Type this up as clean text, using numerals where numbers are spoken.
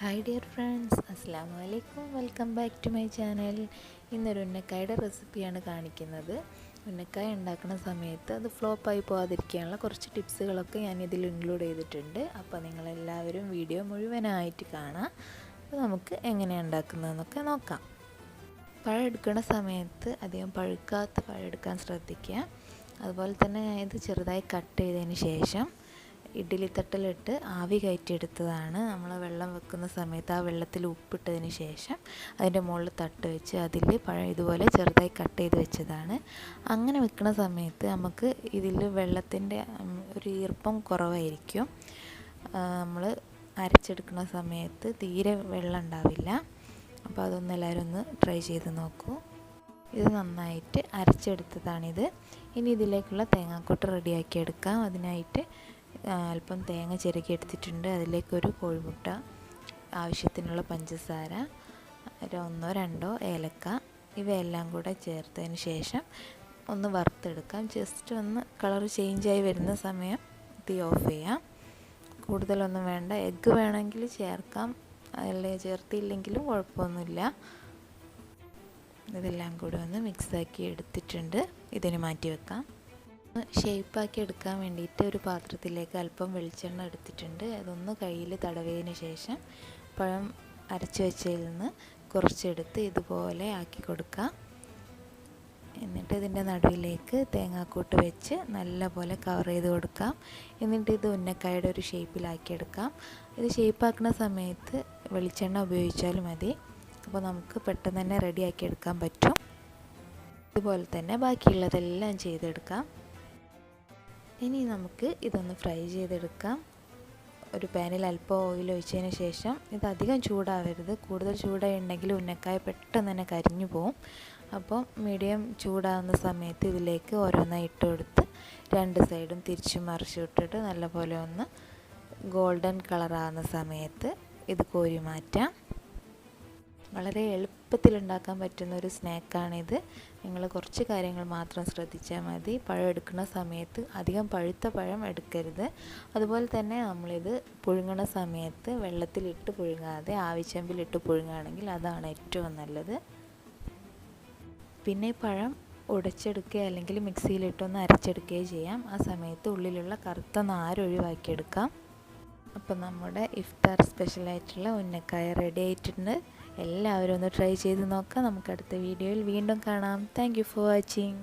Hi dear friends, അസ്സലാമു അലൈക്കും. Welcome back to my channel. ഇന്നൊരു ഉന്നക്കായുടെ റെസിപ്പിയാണ് കാണിക്കുന്നത്. ഉന്നക്കായ ഉണ്ടാക്കുന്ന സമയത്ത് അത് ഫ്ലോപ്പായി പോകാതിരിക്കാനുള്ള കുറച്ച് ടിപ്സുകളൊക്കെ ഞാൻ ഇതിൽ ഇൻക്ലൂഡ് ചെയ്തിട്ടുണ്ട്. അപ്പോൾ നിങ്ങളെല്ലാവരും വീഡിയോ മുഴുവനായിട്ട് കാണാം. അപ്പോൾ നമുക്ക് എങ്ങനെയാണ് ഉണ്ടാക്കുന്നതെന്നൊക്കെ നോക്കാം. പഴം എടുക്കുന്ന സമയത്ത് അധികം പഴുക്കാത്ത പഴം എടുക്കാൻ ശ്രദ്ധിക്കുക. അതുപോലെ തന്നെ ഞാൻ ഇത് ചെറുതായി കട്ട് ചെയ്തതിന് ശേഷം ഇഡ്ഡലി തട്ടിലിട്ട് ആവി കയറ്റിയെടുത്തതാണ്. നമ്മൾ വെള്ളം വെക്കുന്ന സമയത്ത് ആ വെള്ളത്തിൽ ഉപ്പിട്ടതിന് ശേഷം അതിൻ്റെ മുകളിൽ തട്ട് വെച്ച് അതിൽ പഴം ഇതുപോലെ ചെറുതായി കട്ട് ചെയ്ത് വെച്ചതാണ്. അങ്ങനെ വെക്കുന്ന സമയത്ത് നമുക്ക് ഇതിൽ വെള്ളത്തിൻ്റെ ഒരു ഈർപ്പം കുറവായിരിക്കും. നമ്മൾ അരച്ചെടുക്കുന്ന സമയത്ത് തീരെ വെള്ളം ഉണ്ടാവില്ല. അപ്പോൾ അതൊന്നും എല്ലാവരും ഒന്ന് ട്രൈ ചെയ്ത് നോക്കൂ. ഇത് നന്നായിട്ട് അരച്ചെടുത്തതാണിത്. ഇനി ഇതിലേക്കുള്ള തേങ്ങാക്കൊട്ട് റെഡിയാക്കി എടുക്കാം. അതിനായിട്ട് അല്പം തേങ്ങ ചിരകി എടുത്തിട്ടുണ്ട്. അതിലേക്കൊരു കോഴിമുട്ട, ആവശ്യത്തിനുള്ള പഞ്ചസാര, ഒന്നോ രണ്ടോ ഏലക്ക, ഇവയെല്ലാം കൂടെ ചേർത്തതിന് ശേഷം ഒന്ന് വറുത്തെടുക്കാം. ജസ്റ്റ് ഒന്ന് കളർ ചേഞ്ചായി വരുന്ന സമയം തീ ഓഫ് ചെയ്യാം. കൂടുതലൊന്നും വേണ്ട. എഗ്ഗ് വേണമെങ്കിൽ ചേർക്കാം, അല്ലെ ചേർത്തില്ലെങ്കിലും കുഴപ്പമൊന്നുമില്ല. ഇതെല്ലാം കൂടെ ഒന്ന് മിക്സാക്കി എടുത്തിട്ടുണ്ട്. ഇതിന് മാറ്റി വെക്കാം. ഷേപ്പാക്കി എടുക്കാൻ വേണ്ടിയിട്ട് ഒരു പാത്രത്തിലേക്ക് അല്പം വെളിച്ചെണ്ണ എടുത്തിട്ടുണ്ട്. അതൊന്ന് കയ്യിൽ തടവിയതിന് ശേഷം പഴം അരച്ച് വെച്ചതിൽ നിന്ന് കുറച്ചെടുത്ത് ഇതുപോലെ ആക്കി കൊടുക്കാം. എന്നിട്ട് ഇതിൻ്റെ നടുവിലേക്ക് തേങ്ങാക്കൂട്ട് വെച്ച് നല്ലപോലെ കവർ ചെയ്ത് കൊടുക്കാം. എന്നിട്ട് ഇത് ഉന്നക്കായുടെ ഒരു ഷേപ്പിലാക്കിയെടുക്കാം. ഇത് ഷേപ്പാക്കുന്ന സമയത്ത് വെളിച്ചെണ്ണ ഉപയോഗിച്ചാലും മതി. അപ്പോൾ നമുക്ക് പെട്ടെന്ന് തന്നെ റെഡിയാക്കി എടുക്കാൻ പറ്റും. ഇതുപോലെ തന്നെ ബാക്കിയുള്ളതെല്ലാം ചെയ്തെടുക്കാം. ഇനി നമുക്ക് ഇതൊന്ന് ഫ്രൈ ചെയ്തെടുക്കാം. ഒരു പാനിൽ അല്പം ഓയിൽ ഒഴിച്ചതിന് ശേഷം ഇത് അധികം ചൂടാവരുത്. കൂടുതൽ ചൂടായി ഉണ്ടെങ്കിൽ ഉന്നക്കായ പെട്ടെന്ന് തന്നെ കരിഞ്ഞു പോവും. അപ്പോൾ മീഡിയം ചൂടാകുന്ന സമയത്ത് ഇതിലേക്ക് ഓരോന്നായി ഇട്ട് കൊടുത്ത് രണ്ട് സൈഡും തിരിച്ചു മറിച്ച് ഇട്ടിട്ട് നല്ലപോലെ ഒന്ന് ഗോൾഡൻ കളറാകുന്ന സമയത്ത് ഇത് കോരി മാറ്റാം. വളരെ എളുപ്പത്തിൽ ഉണ്ടാക്കാൻ പറ്റുന്ന ഒരു സ്നാക്കാണിത്. നിങ്ങൾ കുറച്ച് കാര്യങ്ങൾ മാത്രം ശ്രദ്ധിച്ചാൽ മതി. പഴം എടുക്കുന്ന സമയത്ത് അധികം പഴുത്ത പഴം എടുക്കരുത്. അതുപോലെ തന്നെ നമ്മളിത് പുഴുങ്ങുന്ന സമയത്ത് വെള്ളത്തിലിട്ട് പുഴുങ്ങാതെ ആവിച്ചെമ്പിലിട്ട് പുഴുങ്ങുകയാണെങ്കിൽ അതാണ് ഏറ്റവും നല്ലത്. പിന്നെ പഴം ഉടച്ചെടുക്കുകയോ അല്ലെങ്കിൽ മിക്സിയിലിട്ടൊന്ന് അരച്ചെടുക്കുകയോ ചെയ്യാം. ആ സമയത്ത് ഉള്ളിലുള്ള കറുത്ത നാര് ഒഴിവാക്കിയെടുക്കാം. അപ്പോൾ നമ്മുടെ ഇഫ്താർ സ്പെഷ്യലായിട്ടുള്ള ഉന്നക്കായ റെഡി ആയിട്ടുണ്ട്. എല്ലാവരും ഒന്ന് ട്രൈ ചെയ്ത് നോക്കാം. നമുക്ക് അടുത്ത വീഡിയോയിൽ വീണ്ടും കാണാം. Thank you for watching.